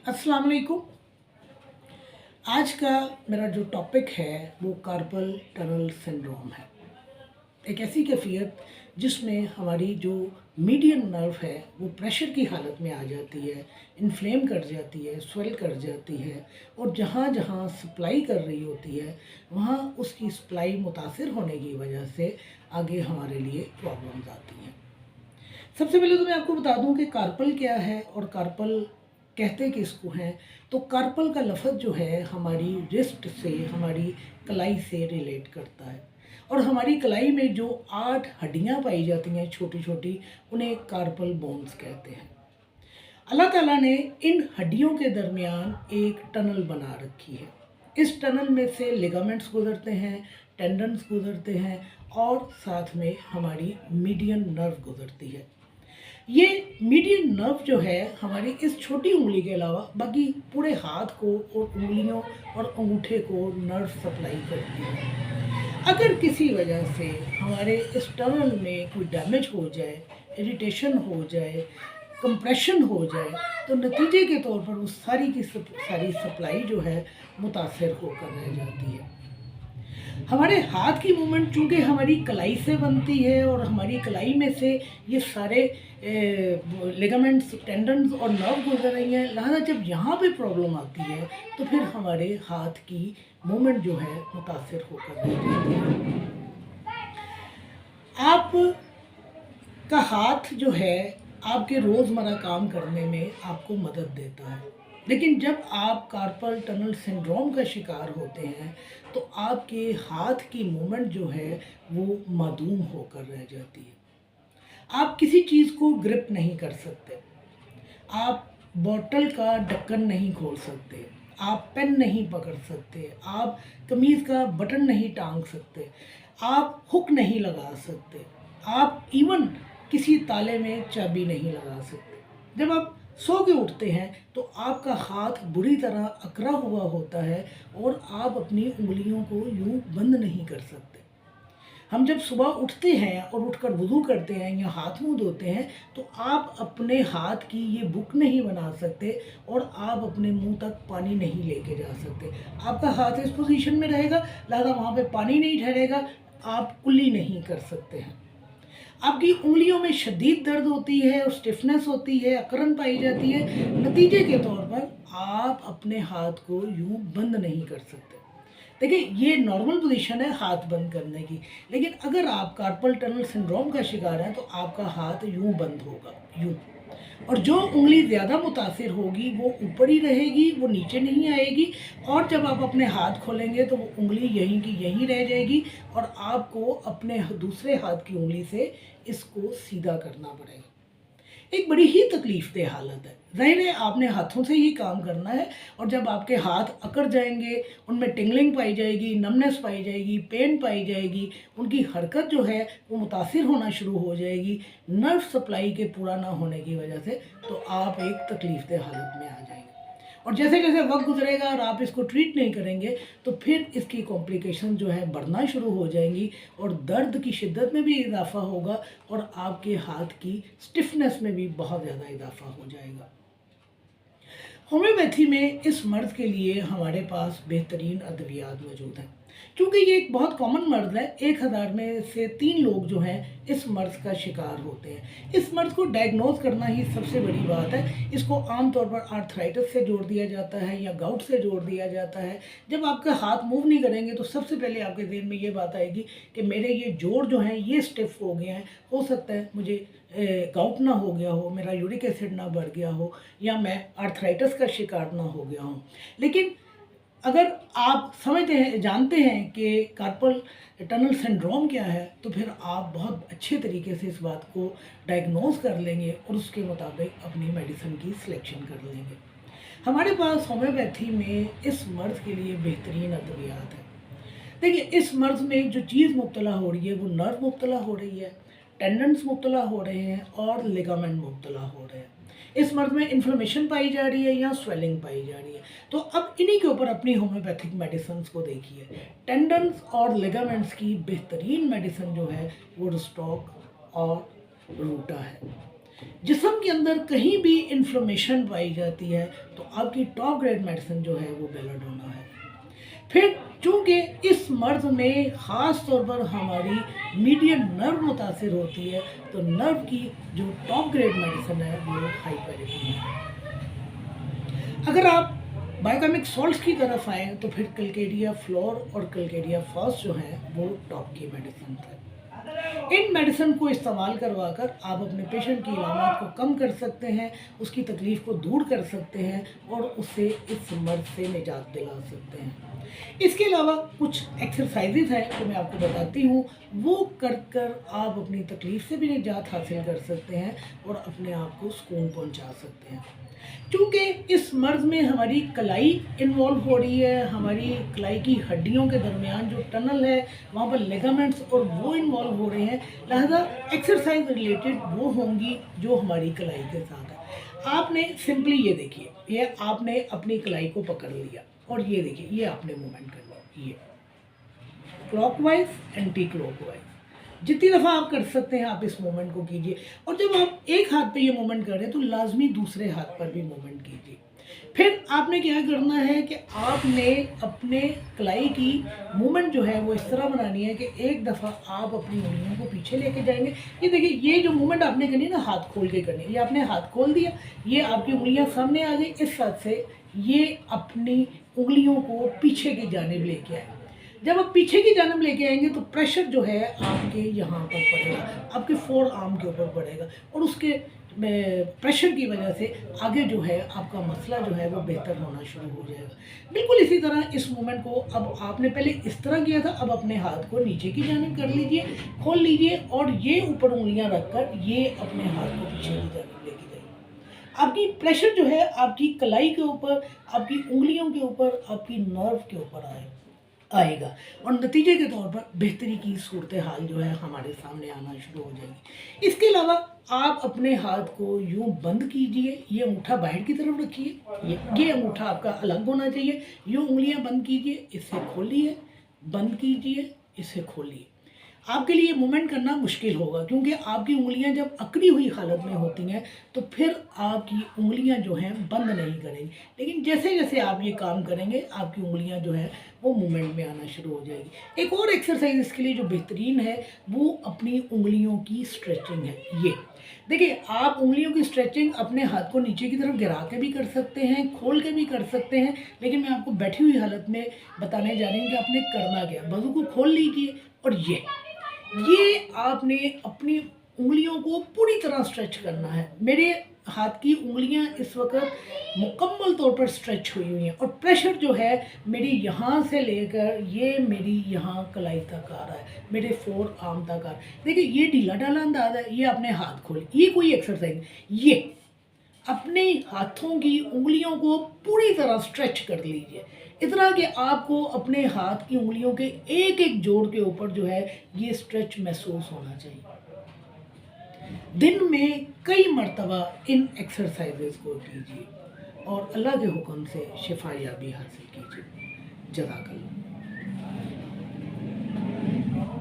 अस्सलाम वालेकुम। आज का मेरा जो टॉपिक है वो कार्पल टनल सिंड्रोम है। एक ऐसी कैफियत जिसमें हमारी जो मीडियन नर्व है वो प्रेशर की हालत में आ जाती है, इन्फ्लेम कर जाती है, स्वेल कर जाती है और जहाँ जहाँ सप्लाई कर रही होती है वहाँ उसकी सप्लाई मुतासिर होने की वजह से आगे हमारे लिए प्रॉब्लम्स आती हैं। सबसे पहले तो मैं आपको बता दूं कि कार्पल क्या है और कार्पल कहते किसको हैं। तो कार्पल का लफ्ज़ जो है हमारी रिस्ट से, हमारी कलाई से रिलेट करता है और हमारी कलाई में जो 8 हड्डियां पाई जाती हैं छोटी छोटी, उन्हें कार्पल बोन्स कहते हैं। अल्लाह ताला ने इन हड्डियों के दरमियान एक टनल बना रखी है। इस टनल में से लिगामेंट्स गुजरते हैं, टेंडन्स गुजरते हैं और साथ में हमारी मीडियन नर्व गुजरती है। ये मीडियन नर्व जो है हमारी इस छोटी उंगली के अलावा बाकी पूरे हाथ को और उंगलियों और अंगूठे को नर्व सप्लाई करती है। अगर किसी वजह से हमारे इस टनल में कोई डैमेज हो जाए, इरिटेशन हो जाए, कंप्रेशन हो जाए, तो नतीजे के तौर पर वो सारी की सारी सप्लाई जो है मुतासर होकर रह जाती है। हमारे हाथ की मूवमेंट चूँकि हमारी कलाई से बनती है और हमारी कलाई में से ये सारे लिगामेंट्स, टेंडन्स और नर्व गुजर रही हैं, लिहाजा जब यहाँ पे प्रॉब्लम आती है तो फिर हमारे हाथ की मूवमेंट जो है मुतासर होकर रह जाती है। आप का हाथ जो है आपके रोज़मर्रा काम करने में आपको मदद देता है, लेकिन जब आप कार्पल टनल सिंड्रोम का शिकार होते हैं तो आपके हाथ की मूवमेंट जो है वो मादूम होकर रह जाती है। आप किसी चीज़ को ग्रिप नहीं कर सकते, आप बॉटल का ढक्कन नहीं खोल सकते, आप पेन नहीं पकड़ सकते, आप कमीज़ का बटन नहीं टांग सकते, आप हुक नहीं लगा सकते, आप इवन किसी ताले में चाबी नहीं लगा सकते। जब आप सो के उठते हैं तो आपका हाथ बुरी तरह अकड़ा हुआ होता है और आप अपनी उंगलियों को यूं बंद नहीं कर सकते। हम जब सुबह उठते हैं और उठकर वुज़ू करते हैं या हाथ मुंह धोते हैं तो आप अपने हाथ की ये बुक नहीं बना सकते और आप अपने मुंह तक पानी नहीं लेके जा सकते। आपका हाथ इस पोजीशन में रहेगा, लिहाजा वहाँ पे पानी नहीं ठहरेगा, आप कुल्ली नहीं कर सकते हैं। आपकी उंगलियों में शदीद दर्द होती है और स्टिफनेस होती है, अकड़न पाई जाती है। नतीजे के तौर पर आप अपने हाथ को यूं बंद नहीं कर सकते। देखिए, ये नॉर्मल पोजीशन है हाथ बंद करने की, लेकिन अगर आप कार्पल टनल सिंड्रोम का शिकार हैं तो आपका हाथ यूं बंद होगा, यूं। और जो उंगली ज़्यादा मुतासिर होगी वो ऊपर ही रहेगी, वो नीचे नहीं आएगी और जब आप अपने हाथ खोलेंगे तो वो उंगली यहीं की यहीं रह जाएगी और आपको अपने दूसरे हाथ की उंगली से इसको सीधा करना पड़ेगा। एक बड़ी ही तकलीफ़देह हालत है। ज़ाहिर है आपने हाथों से ही काम करना है और जब आपके हाथ अकड़ जाएंगे, उनमें टिंगलिंग पाई जाएगी, नमनेस पाई जाएगी, पेन पाई जाएगी, उनकी हरकत जो है वो मुतासिर होना शुरू हो जाएगी नर्व सप्लाई के पूरा ना होने की वजह से, तो आप एक तकलीफ़देह हालत में आ जाएंगे। और जैसे जैसे वक्त गुजरेगा और आप इसको ट्रीट नहीं करेंगे तो फिर इसकी कॉम्प्लिकेशन जो है बढ़ना शुरू हो जाएंगी और दर्द की शिद्दत में भी इजाफा होगा और आपके हाथ की स्टिफनेस में भी बहुत ज़्यादा इजाफा हो जाएगा। होम्योपैथी में इस मर्ज़ के लिए हमारे पास बेहतरीन अद्वियात मौजूद हैं। क्योंकि ये एक बहुत कॉमन मर्ज़ है, 1000 में से 3 लोग जो हैं इस मर्ज़ का शिकार होते हैं। इस मर्ज़ को डायग्नोज करना ही सबसे बड़ी बात है। इसको आमतौर पर आर्थराइटिस से जोड़ दिया जाता है या गाउट से जोड़ दिया जाता है। जब आपके हाथ मूव नहीं करेंगे तो सबसे पहले आपके दिल में ये बात आएगी कि मेरे ये जोड़ जो हैं ये स्टिफ हो गए हैं, हो सकता है मुझे गाउट ना हो गया हो, मेरा यूरिक एसिड ना बढ़ गया हो या मैं आर्थराइटिस का शिकार ना हो गया हूँ। लेकिन अगर आप समझते हैं, जानते हैं कि कार्पल टनल सिंड्रोम क्या है, तो फिर आप बहुत अच्छे तरीके से इस बात को डायग्नोज कर लेंगे और उसके मुताबिक अपनी मेडिसिन की सिलेक्शन कर लेंगे। हमारे पास होम्योपैथी में इस मर्ज़ के लिए बेहतरीन अद्वियात है। देखिए, इस मर्ज़ में जो चीज़ मुब्तला हो रही है वो नर्व मुब्तला हो रही है, टेंडन्स मुब्तला हो रहे हैं और लिगामेंट मुब्तला हो रहे हैं। इस मर्ज़ में इन्फ्लेमेशन पाई जा रही है या स्वेलिंग पाई जा रही है। तो अब इन्हीं के ऊपर अपनी होम्योपैथिक मेडिसिन को देखिए। टेंडन्स और लिगामेंट्स की बेहतरीन मेडिसिन जो है वो रिस्टॉक और रूटा है। जिस्म के अंदर कहीं भी इन्फ्लेमेशन पाई जाती है तो आपकी टॉप ग्रेड मेडिसिन जो है वो बेलाडोना है। फिर चूँकि इस मर्ज़ में ख़ास तौर पर हमारी मीडियन नर्व मुतासिर होती है, तो नर्व की जो टॉप ग्रेड मेडिसिन है वो हाइपरिथमिया है। अगर आप बायोकेमिक सॉल्ट्स की तरफ आएँ तो फिर कलकेडिया फ्लोर और कलकेडिया फर्स्ट जो है वो टॉप की मेडिसिन है। इन मेडिसिन को इस्तेमाल करवाकर आप अपने पेशेंट की इलामत को कम कर सकते हैं, उसकी तकलीफ़ को दूर कर सकते हैं और उससे इस मर्ज़ से निजात दिला सकते हैं। इसके अलावा कुछ एक्सरसाइजेज हैं जो मैं आपको बताती हूँ, वो कर आप अपनी तकलीफ़ से भी निजात हासिल कर सकते हैं और अपने आप को सुकून पहुँचा सकते हैं। क्योंकि इस मर्ज़ में हमारी कलाई इन्वॉल्व हो रही है, हमारी कलाई की हड्डियों के दरमियान जो टनल है वहाँ पर लिगामेंट्स और वो इन्वॉल्व हो रहे हैं, लिहाजा एक्सरसाइज रिलेटेड वो होंगी जो हमारी कलाई के साथ है। आपने सिंपली ये देखिए, ये आपने अपनी कलाई को पकड़ लिया और ये देखिए ये आपने मूवमेंट करना, ये क्लॉकवाइज एंटी क्लॉकवाइज जितनी दफ़ा आप कर सकते हैं आप इस मूवमेंट को कीजिए। और जब आप एक हाथ पे ये मूवमेंट कर रहे हैं तो लाजमी दूसरे हाथ पर भी मूवमेंट कीजिए। फिर आपने क्या करना है कि आपने अपने कलाई की मूवमेंट जो है वो इस तरह बनानी है कि एक दफ़ा आप अपनी उंगलियों को पीछे लेके जाएंगे। ये देखिए ये जो मूवमेंट आपने करनी है ना, हाथ खोल के करनी है। ये आपने हाथ खोल दिया, ये आपकी उंगलियां सामने आ गई, इस हाथ से ये अपनी उंगलियों को पीछे की जानिब लेके आए। जब आप पीछे की जानिब लेके आएंगे तो प्रेशर जो है आपके यहाँ पर पड़ेगा, आपके फोर आर्म के ऊपर पड़ेगा और उसके प्रेशर की वजह से आगे जो है आपका मसला जो है वो बेहतर होना शुरू हो जाएगा। बिल्कुल इसी तरह इस मूवमेंट को अब आपने पहले इस तरह किया था, अब अपने हाथ को नीचे की जानिब कर लीजिए, खोल लीजिए और ये ऊपर उंगलियां रखकर ये अपने हाथ को पीछे की जानिब लेके जाइए। आपकी प्रेशर जो है आपकी कलाई के ऊपर, आपकी उंगलियों के ऊपर, आपकी नर्व के ऊपर आएगा और नतीजे के तौर पर बेहतरी की सूरत हाल जो है हमारे सामने आना शुरू हो जाएगी। इसके अलावा आप अपने हाथ को यूं बंद कीजिए, ये अंगूठा बाहर की तरफ रखिए, ये अंगूठा आपका अलग होना चाहिए। यूं उंगलियां बंद कीजिए, इसे खोलिए, बंद कीजिए, इसे खोलिए। आपके लिए मूवमेंट करना मुश्किल होगा क्योंकि आपकी उंगलियां जब अकड़ी हुई हालत में होती हैं तो फिर आपकी उंगलियां जो हैं बंद नहीं करेंगी, लेकिन जैसे जैसे आप ये काम करेंगे आपकी उंगलियां जो है वो मूवमेंट में आना शुरू हो जाएगी। एक और एक्सरसाइज इसके लिए जो बेहतरीन है वो अपनी उंगलियों की स्ट्रेचिंग है। ये देखिए, आप उंगलियों की स्ट्रेचिंग अपने हाथ को नीचे की तरफ गिरा के भी कर सकते हैं, खोल के भी कर सकते हैं, लेकिन मैं आपको बैठी हुई हालत में बताने जा रही हूँ कि आपने करना क्या। बाजू को खोल लीजिए और ये आपने अपनी उंगलियों को पूरी तरह स्ट्रेच करना है। मेरे हाथ की उंगलियां इस वक्त मुकम्मल तौर पर स्ट्रेच हुई हुई हैं और प्रेशर जो है मेरी यहाँ से लेकर ये मेरी यहाँ कलाई तक आ रहा है, मेरे फोर आर्म तक आ रहा है। देखिए ये ढीला ढाला अंदाज है, ये अपने हाथ खोले, ये कोई एक्सरसाइज, ये अपने हाथों की उंगलियों को पूरी तरह स्ट्रेच कर लीजिए, इतना कि आपको अपने हाथ की उंगलियों के एक एक जोड़ के ऊपर जो है ये स्ट्रेच महसूस होना चाहिए। दिन में कई मर्तबा इन एक्सरसाइजेज को कीजिए और अल्लाह के हुक्म से शिफा याबी हासिल कीजिए। जज़ाकल्लाह।